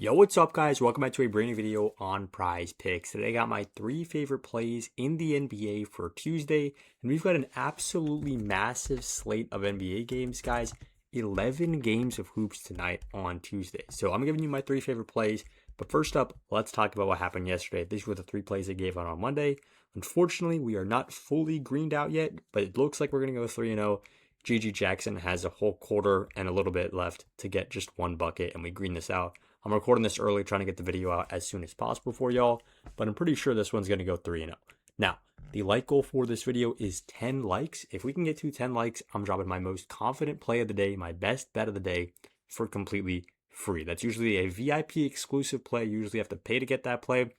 Yo, what's up, guys? Welcome back to a brand new video on Prizepicks. Today I got my 3 favorite plays in the NBA for Tuesday, and we've got an absolutely massive slate of NBA games, guys. 11 games of hoops tonight on Tuesday. So I'm giving you my 3 favorite plays, but first up, let's talk about what happened yesterday. These were the 3 plays I gave out on Monday. Unfortunately, we are not fully greened out yet, but it looks like we're going to go 3-0. GG Jackson has a whole quarter and a little bit left to get just 1 bucket, and we green this out. I'm recording this early, trying to get the video out as soon as possible for y'all, but I'm pretty sure this one's going to go 3-0. Now, the like goal for this video is 10 likes. If we can get to 10 likes, I'm dropping my most confident play of the day, my best bet of the day, for completely free. That's usually a VIP exclusive play. You usually have to pay to get that play.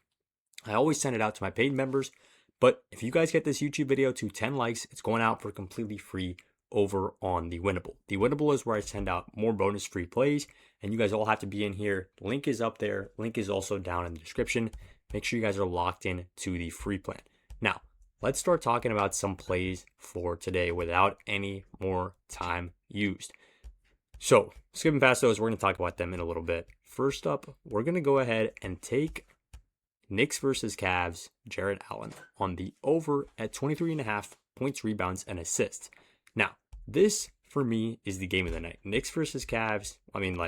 I always send it out to my paid members, but if you guys get this YouTube video to 10 likes, it's going out for completely free over on the Winnable. The Winnable is where I send out more bonus free plays, and you guys all have to be in here. Link is up there. Link is also down in the description. Make sure you guys are locked in to the free plan. Now, let's start talking about some plays for today without any more time used. So, skipping past those, we're going to talk about them in a little bit. First up, we're going to go ahead and take Knicks versus Cavs, Jarrett Allen, on the over at 23.5 points, rebounds, and assists. Now, this, for me, is the game of the night. Knicks versus Cavs. I mean,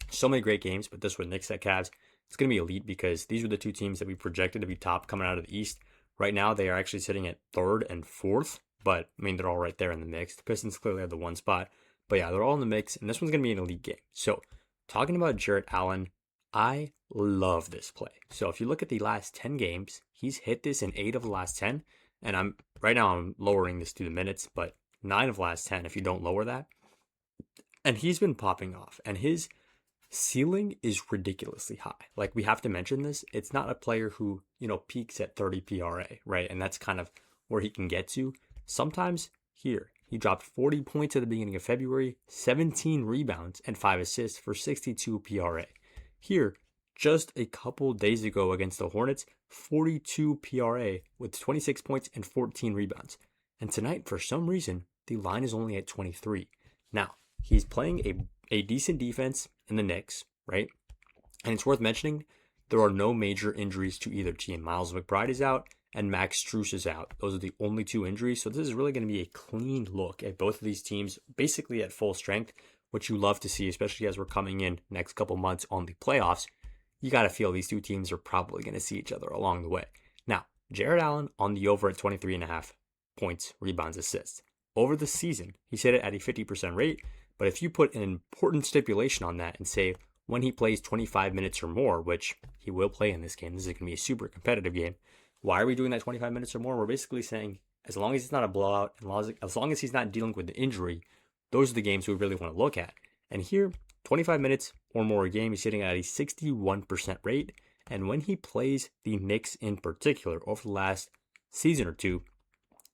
so many great games, but this one, Knicks at Cavs, it's going to be elite because these were the 2 teams that we projected to be top coming out of the East. Right now, they are actually sitting at 3rd and 4th, but, I mean, they're all right there in the mix. The Pistons clearly have the 1 spot, but yeah, they're all in the mix, and this one's going to be an elite game. So, talking about Jarrett Allen, I love this play. So, if you look at the last 10 games, he's hit this in 8 of the last 10, and I'm lowering this to the minutes, but 9 of the last 10 if you don't lower that. And he's been popping off. And his ceiling is ridiculously high. Like, we have to mention this. It's not a player who, peaks at 30 PRA, right? And that's kind of where he can get to. Sometimes here, he dropped 40 points at the beginning of February, 17 rebounds, and 5 assists for 62 PRA. Here, just a couple days ago against the Hornets, 42 PRA with 26 points and 14 rebounds. And tonight, for some reason, the line is only at 23. Now, he's playing a decent defense in the Knicks, right? And it's worth mentioning, there are no major injuries to either team. Miles McBride is out and Max Strus is out. Those are the only 2 injuries. So this is really going to be a clean look at both of these teams, basically at full strength, which you love to see, especially as we're coming in next couple months on the playoffs. You got to feel these 2 teams are probably going to see each other along the way. Now, Jarrett Allen on the over at 23.5 points, rebounds, assists. Over the season, he's hit it at a 50% rate, but if you put an important stipulation on that and say when he plays 25 minutes or more, which he will play in this game, this is going to be a super competitive game. Why are we doing that 25 minutes or more? We're basically saying as long as it's not a blowout, as long as he's not dealing with the injury, those are the games we really want to look at. And here, 25 minutes or more a game, he's hitting at a 61% rate. And when he plays the Knicks in particular over the last season or 2,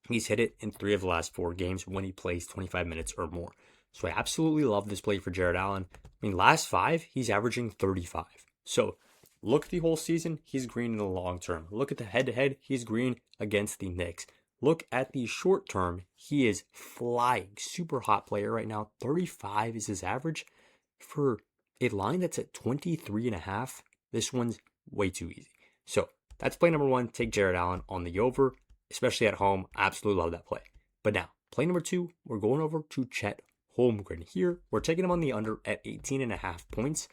he's hit it in 3 of the last 4 games when he plays 25 minutes or more. So I absolutely love this play for Jarrett Allen. I mean, last 5, he's averaging 35. So look at the whole season, he's green in the long term. Look at the head-to-head, he's green against the Knicks. Look at the short term, he is flying. Super hot player right now. 35 is his average. For a line that's at 23.5, this one's way too easy. So that's play number 1. Take Jarrett Allen on the over, especially at home. I absolutely love that play. But now, play number 2, we're going over to Chet Holmgren. Here, we're taking him on the under at 18.5 points.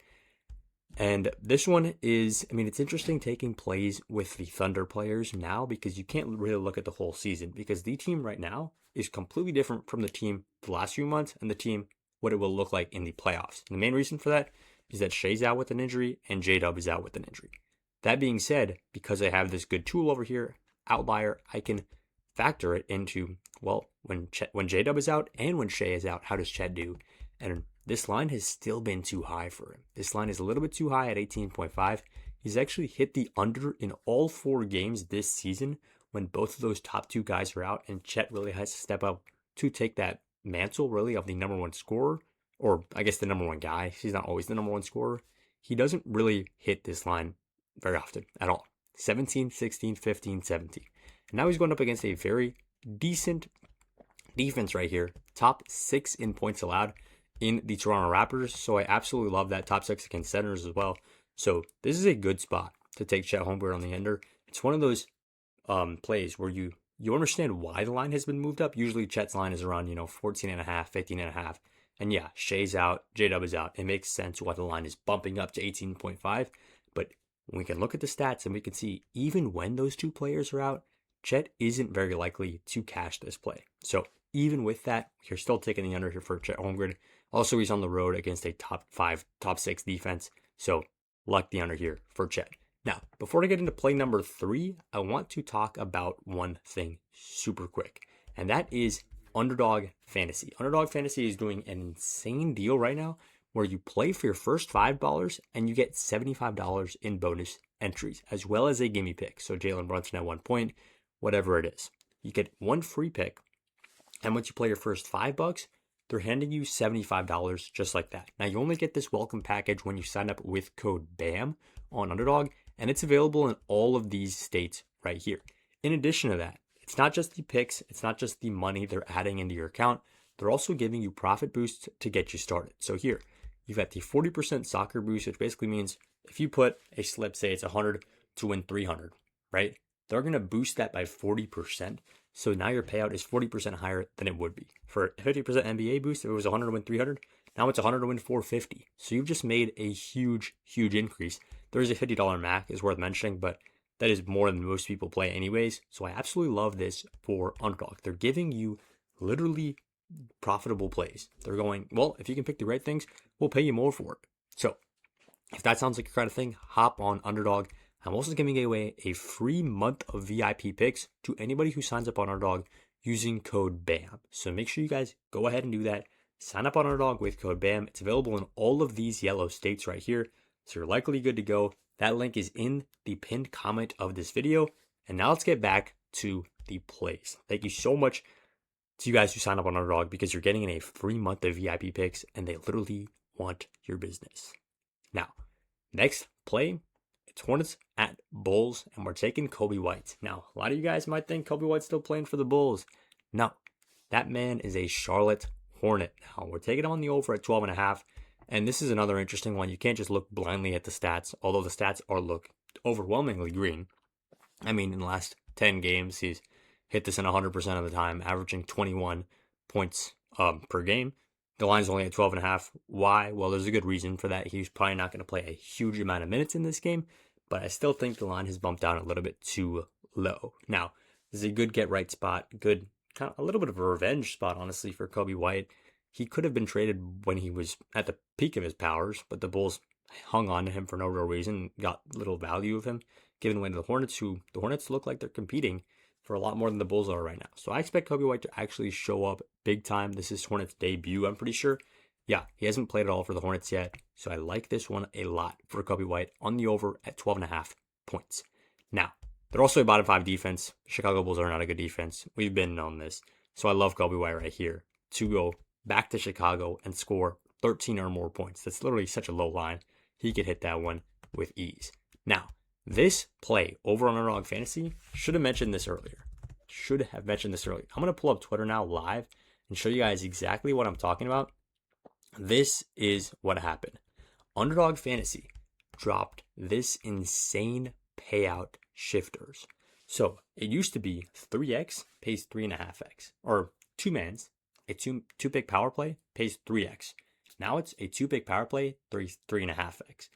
And this one is, it's interesting taking plays with the Thunder players now because you can't really look at the whole season because the team right now is completely different from the team the last few months and the team what it will look like in the playoffs. And the main reason for that is that Shea's out with an injury and J-Dub is out with an injury. That being said, because I have this good tool over here, Outlier, I can factor it into, when J-Dub is out and when Shea is out, how does Chet do? And this line has still been too high for him. This line is a little bit too high at 18.5. He's actually hit the under in all 4 games this season when both of those top 2 guys are out, and Chet really has to step up to take that mantle, really, of the number 1 scorer, or I guess the number 1 guy. He's not always the number 1 scorer. He doesn't really hit this line very often at all. 17, 16, 15, 17. And now he's going up against a very decent defense right here. Top 6 in points allowed. in the Toronto Raptors. So I absolutely love that top 6 against centers as well. So this is a good spot to take Chet Holmgren on the under. It's one of those plays where you understand why the line has been moved up. Usually Chet's line is around, 14 and a half, 15 and a half. And yeah, Shea's out, J-Dub is out. It makes sense why the line is bumping up to 18.5. But we can look at the stats and we can see even when those two players are out, Chet isn't very likely to cash this play. So even with that, you're still taking the under here for Chet Holmgren. Also, he's on the road against a top 5, top 6 defense. So like the under here for Chet. Now, before I get into play number 3, I want to talk about one thing super quick, and that is Underdog Fantasy. Underdog Fantasy is doing an insane deal right now where you play for your first $5 and you get $75 in bonus entries, as well as a gimme pick. So Jalen Brunson at 1 point, whatever it is. You get one free pick, and once you play your first $5, they're handing you $75 just like that. Now, you only get this welcome package when you sign up with code BAM on Underdog, and it's available in all of these states right here. In addition to that, it's not just the picks, it's not just the money they're adding into your account, they're also giving you profit boosts to get you started. So here, you've got the 40% soccer boost, which basically means if you put a slip, say it's 100 to win 300, right? They're going to boost that by 40%. So now your payout is 40% higher than it would be. For a 50% NBA boost, if it was 100 to win 300, now it's 100 to win 450. So you've just made a huge, huge increase. There is a $50 max, is worth mentioning, but that is more than most people play anyways. So I absolutely love this for Underdog. They're giving you literally profitable plays. They're going, well, if you can pick the right things, we'll pay you more for it. So if that sounds like your kind of thing, hop on Underdog. I'm also giving away a free month of VIP picks to anybody who signs up on Underdog using code BAM. So make sure you guys go ahead and do that. Sign up on Underdog with code BAM. It's available in all of these yellow states right here. So you're likely good to go. That link is in the pinned comment of this video. And now let's get back to the plays. Thank you so much to you guys who sign up on Underdog because you're getting in a free month of VIP picks and they literally want your business. Now, next play, it's Hornets at Bulls, and we're taking Kobe White. Now, a lot of you guys might think Kobe White's still playing for the Bulls. No, that man is a Charlotte Hornet. Now, we're taking him on the over at 12.5, and this is another interesting one. You can't just look blindly at the stats, although the stats look overwhelmingly green. I mean, in the last 10 games, he's hit this in 100% of the time, averaging 21 points per game. The line's only at 12.5. Why? Well, there's a good reason for that. He's probably not going to play a huge amount of minutes in this game, but I still think the line has bumped down a little bit too low. Now, this is a good get-right spot, good, kind of a little bit of a revenge spot, honestly, for Kobe White. He could have been traded when he was at the peak of his powers, but the Bulls hung on to him for no real reason, got little value of him, given away to the Hornets, who the Hornets look like they're competing for a lot more than the Bulls are right now. So I expect Kobe White to actually show up big time. This is Hornets' debut, I'm pretty sure. Yeah, he hasn't played at all for the Hornets yet. So I like this one a lot for Kobe White on the over at 12.5 points. Now, they're also a bottom 5 defense. Chicago Bulls are not a good defense. We've been on this. So I love Kobe White right here to go back to Chicago and score 13 or more points. That's literally such a low line. He could hit that one with ease. Now, this play over on Underdog Fantasy, should have mentioned this earlier. I'm going to pull up Twitter now live and show you guys exactly what I'm talking about. This is what happened. Underdog Fantasy dropped this insane payout shifters. So it used to be 3x pays 3.5x, or two mans, a two pick power play pays 3x. Now it's a 2-pick power play, 3.5x.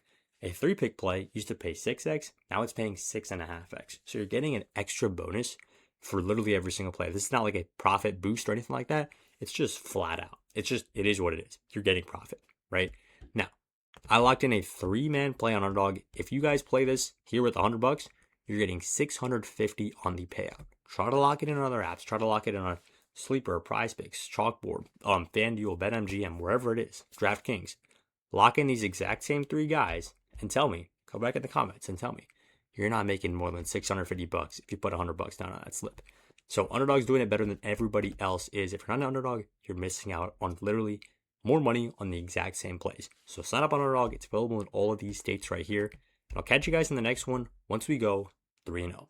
A 3-pick play used to pay 6x. Now it's paying 6.5x. So you're getting an extra bonus for literally every single play. This is not like a profit boost or anything like that. It's just flat out. It is what it is. You're getting profit, right? Now, I locked in a 3-man play on Underdog. If you guys play this here with $100, you're getting $650 on the payout. Try to lock it in on other apps. Try to lock it in on Sleeper, Prizepicks, Chalkboard, FanDuel, BetMGM, wherever it is, DraftKings. Lock in these exact same 3 guys and tell me, go back in the comments and tell me, you're not making more than $650 if you put $100 down on that slip. So Underdog's doing it better than everybody else is. If you're not an Underdog, you're missing out on literally more money on the exact same plays. So sign up on Underdog. It's available in all of these states right here. And I'll catch you guys in the next one once we go 3-0.